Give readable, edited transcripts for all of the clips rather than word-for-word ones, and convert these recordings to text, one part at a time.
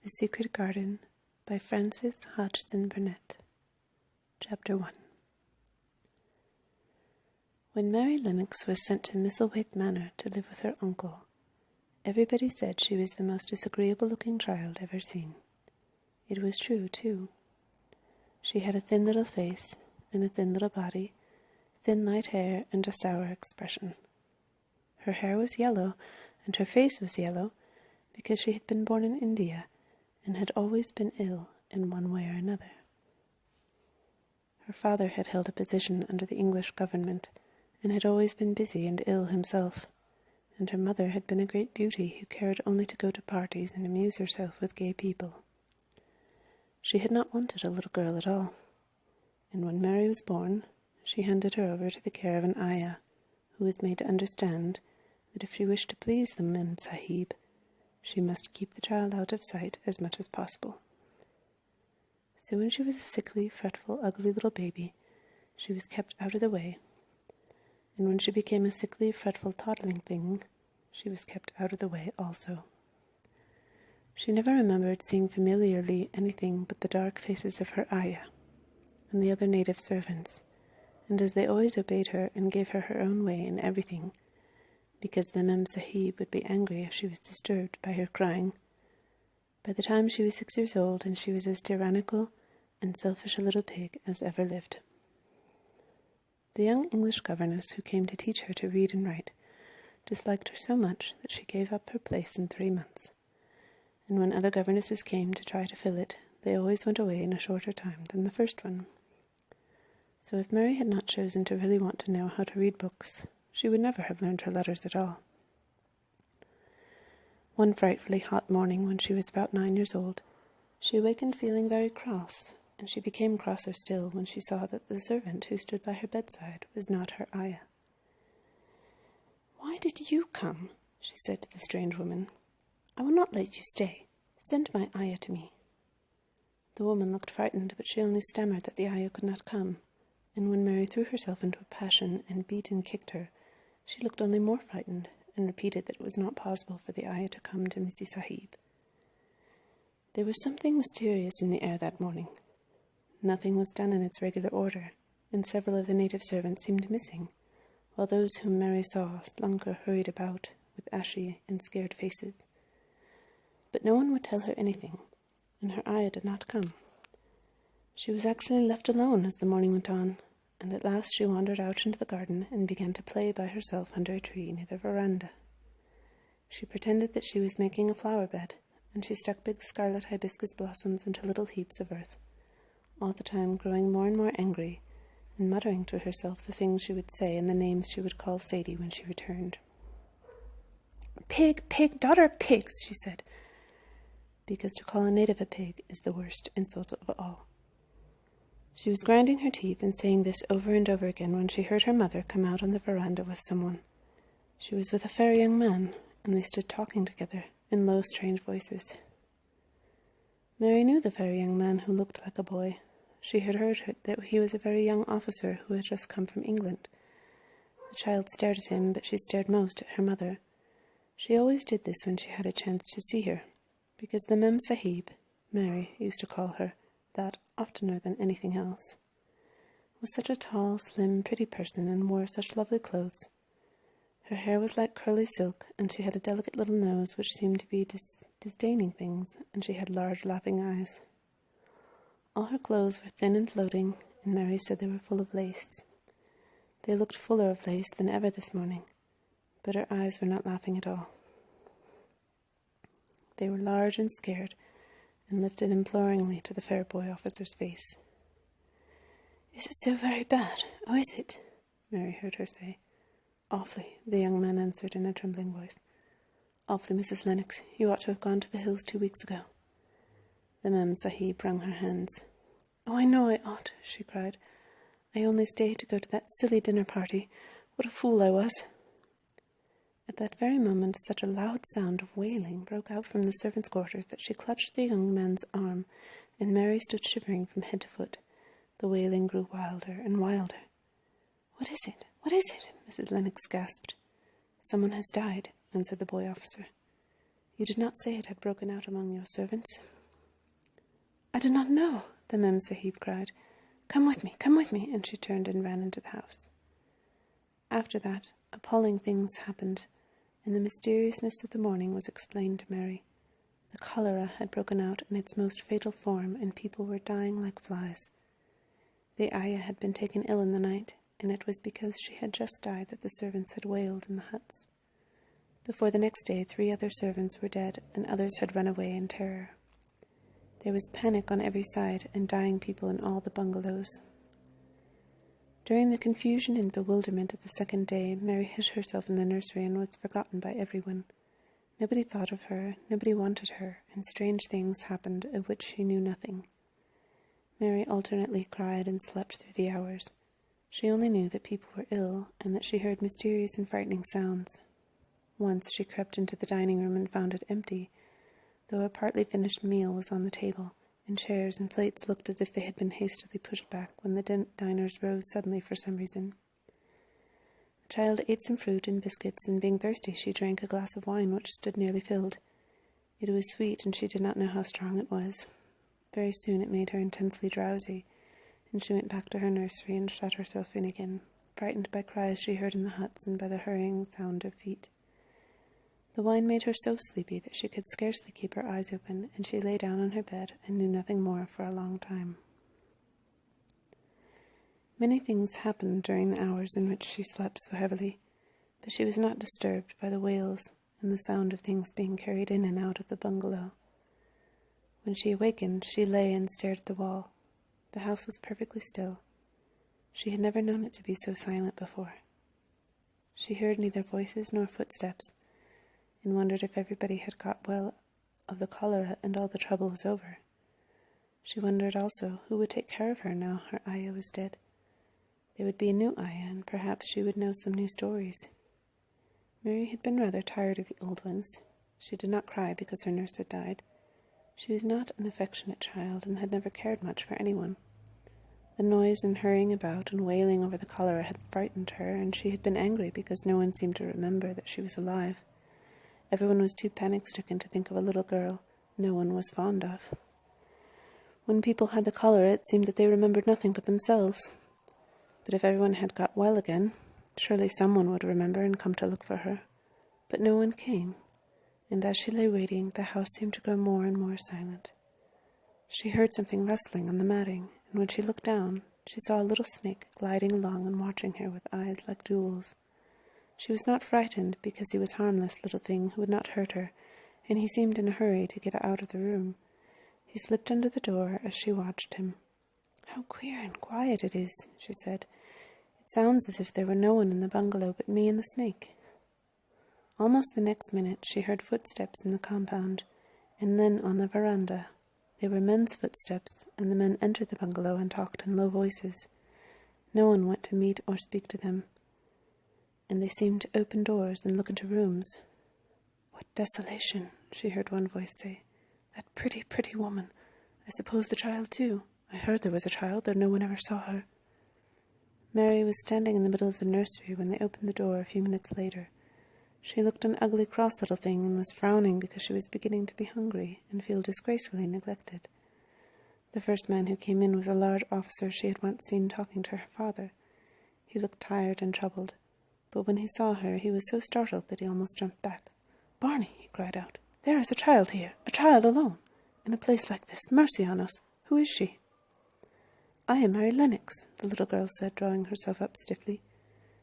The Secret Garden by Frances Hodgson Burnett. Chapter 1. When Mary Lennox was sent to Misselthwaite Manor to live with her uncle, everybody said she was the most disagreeable-looking child ever seen. It was true, too. She had a thin little face and a thin little body, thin light hair and a sour expression. Her hair was yellow, and her face was yellow, because she had been born in India and had always been ill in one way or another. Her father had held a position under the English government, and had always been busy and ill himself, and her mother had been a great beauty who cared only to go to parties and amuse herself with gay people. She had not wanted a little girl at all, and when Mary was born, she handed her over to the care of an ayah, who was made to understand that if she wished to please the Mem Sahib, she must keep the child out of sight as much as possible. So when she was a sickly, fretful, ugly little baby, she was kept out of the way, and when she became a sickly, fretful, toddling thing, she was kept out of the way also. She never remembered seeing familiarly anything but the dark faces of her ayah and the other native servants, and as they always obeyed her and gave her her own way in everything, because the Mem Sahib would be angry if she was disturbed by her crying, by the time she was 6 years old, and she was as tyrannical and selfish a little pig as ever lived. The young English governess who came to teach her to read and write disliked her so much that she gave up her place in 3 months, and when other governesses came to try to fill it, they always went away in a shorter time than the first one. So if Mary had not chosen to really want to know how to read books, she would never have learned her letters at all. One frightfully hot morning when she was about 9 years old, she awakened feeling very cross, and she became crosser still when she saw that the servant who stood by her bedside was not her ayah. "Why did you come?" she said to the strange woman. "I will not let you stay. Send my ayah to me." The woman looked frightened, but she only stammered that the ayah could not come, and when Mary threw herself into a passion and beat and kicked her, she looked only more frightened and repeated that it was not possible for the ayah to come to Missy Sahib. There was something mysterious in the air that morning. Nothing was done in its regular order, and several of the native servants seemed missing, while those whom Mary saw slunk or hurried about with ashy and scared faces. But no one would tell her anything, and her ayah did not come. She was actually left alone as the morning went on, and at last she wandered out into the garden and began to play by herself under a tree near the veranda. She pretended that she was making a flower bed, and she stuck big scarlet hibiscus blossoms into little heaps of earth, all the time growing more and more angry, and muttering to herself the things she would say and the names she would call Sadie when she returned. "Pig, pig, daughter of pigs," she said, because to call a native a pig is the worst insult of all. She was grinding her teeth and saying this over and over again when she heard her mother come out on the veranda with someone. She was with a fair young man, and they stood talking together in low, strange voices. Mary knew the very young man who looked like a boy. She had heard that he was a very young officer who had just come from England. The child stared at him, but she stared most at her mother. She always did this when she had a chance to see her, because the Mem Sahib, Mary used to call her that oftener than anything else, was such a tall, slim, pretty person and wore such lovely clothes. Her hair was like curly silk, and she had a delicate little nose which seemed to be disdaining things, and she had large laughing eyes. All her clothes were thin and floating, and Mary said they were full of lace. They looked fuller of lace than ever this morning, but her eyes were not laughing at all. They were large and scared, and lifted imploringly to the fair boy officer's face. "Is it so very bad? Oh, is it?" Mary heard her say. "Awfully," the young man answered in a trembling voice. "Awfully, Mrs. Lennox. You ought to have gone to the hills 2 weeks ago." The Mem Sahib wrung her hands. "Oh, I know I ought," she cried. "I only stayed to go to that silly dinner party. What a fool I was." At that very moment such a loud sound of wailing broke out from the servants' quarters that she clutched the young man's arm, and Mary stood shivering from head to foot. The wailing grew wilder and wilder. "What is it? What is it?" Mrs. Lennox gasped. "Someone has died," answered the boy officer. "You did not say it had broken out among your servants?" I do not know, the Mem Sahib cried. Come with me, and she turned and ran into the house. After that, appalling things happened, and the mysteriousness of the morning was explained to Mary. The cholera had broken out in its most fatal form, and people were dying like flies. The ayah had been taken ill in the night, and it was because she had just died that the servants had wailed in the huts. Before the next day, 3 other servants were dead, and others had run away in terror. There was panic on every side, and dying people in all the bungalows. During the confusion and bewilderment of the second day, Mary hid herself in the nursery and was forgotten by everyone. Nobody thought of her, nobody wanted her, and strange things happened of which she knew nothing. Mary alternately cried and slept through the hours. She only knew that people were ill, and that she heard mysterious and frightening sounds. Once she crept into the dining room and found it empty, though a partly finished meal was on the table, and chairs and plates looked as if they had been hastily pushed back when the diners rose suddenly for some reason. The child ate some fruit and biscuits, and being thirsty she drank a glass of wine which stood nearly filled. It was sweet, and she did not know how strong it was. Very soon it made her intensely drowsy, and she went back to her nursery and shut herself in again, frightened by cries she heard in the huts and by the hurrying sound of feet. The wine made her so sleepy that she could scarcely keep her eyes open, and she lay down on her bed and knew nothing more for a long time. Many things happened during the hours in which she slept so heavily, but she was not disturbed by the wails and the sound of things being carried in and out of the bungalow. When she awakened, she lay and stared at the wall. The house was perfectly still. She had never known it to be so silent before. She heard neither voices nor footsteps, and wondered if everybody had got well of the cholera and all the trouble was over. She wondered also who would take care of her now her ayah was dead. There would be a new ayah, and perhaps she would know some new stories. Mary had been rather tired of the old ones. She did not cry because her nurse had died. She was not an affectionate child, and had never cared much for anyone. The noise and hurrying about and wailing over the cholera had frightened her, and she had been angry because no one seemed to remember that she was alive. Everyone was too panic-stricken to think of a little girl no one was fond of. When people had the cholera, it seemed that they remembered nothing but themselves. But if everyone had got well again, surely someone would remember and come to look for her. But no one came, and as she lay waiting, the house seemed to grow more and more silent. She heard something rustling on the matting, and when she looked down, she saw a little snake gliding along and watching her with eyes like jewels. She was not frightened, because he was a harmless little thing who would not hurt her, and he seemed in a hurry to get out of the room. He slipped under the door as she watched him. "How queer and quiet it is," she said. "It sounds as if there were no one in the bungalow but me and the snake." Almost the next minute she heard footsteps in the compound, and then on the veranda. They were men's footsteps, and the men entered the bungalow and talked in low voices. No one went to meet or speak to them, and they seemed to open doors and look into rooms. "What desolation," she heard one voice say. "That pretty, pretty woman. I suppose the child too. I heard there was a child, though no one ever saw her." Mary was standing in the middle of the nursery when they opened the door a few minutes later. She looked an ugly, cross little thing, and was frowning because she was beginning to be hungry and feel disgracefully neglected. The first man who came in was a large officer she had once seen talking to her father. He looked tired and troubled, but when he saw her he was so startled that he almost jumped back. "Barney," he cried out, "there is a child here, a child alone, in a place like this. Mercy on us! Who is she?" "I am Mary Lennox," the little girl said, drawing herself up stiffly.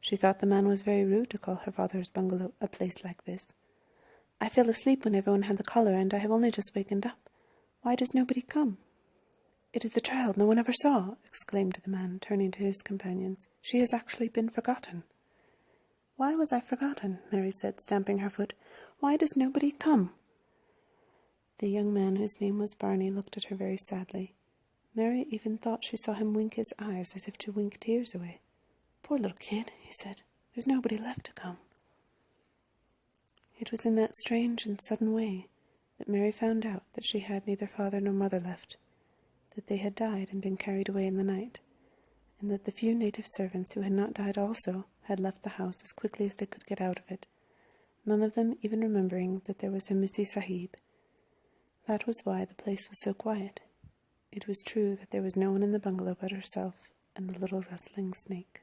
She thought the man was very rude to call her father's bungalow a place like this. "I fell asleep when everyone had the cholera, and I have only just wakened up. Why does nobody come?" "It is the child no one ever saw," exclaimed the man, turning to his companions. "She has actually been forgotten." "Why was I forgotten?" Mary said, stamping her foot. "Why does nobody come?" The young man, whose name was Barney, looked at her very sadly. Mary even thought she saw him wink his eyes as if to wink tears away. "Poor little kid," he said. "There's nobody left to come." It was in that strange and sudden way that Mary found out that she had neither father nor mother left, that they had died and been carried away in the night, and that the few native servants who had not died also had left the house as quickly as they could get out of it, none of them even remembering that there was a Missie Sahib. That was why the place was so quiet. It was true that there was no one in the bungalow but herself and the little rustling snake.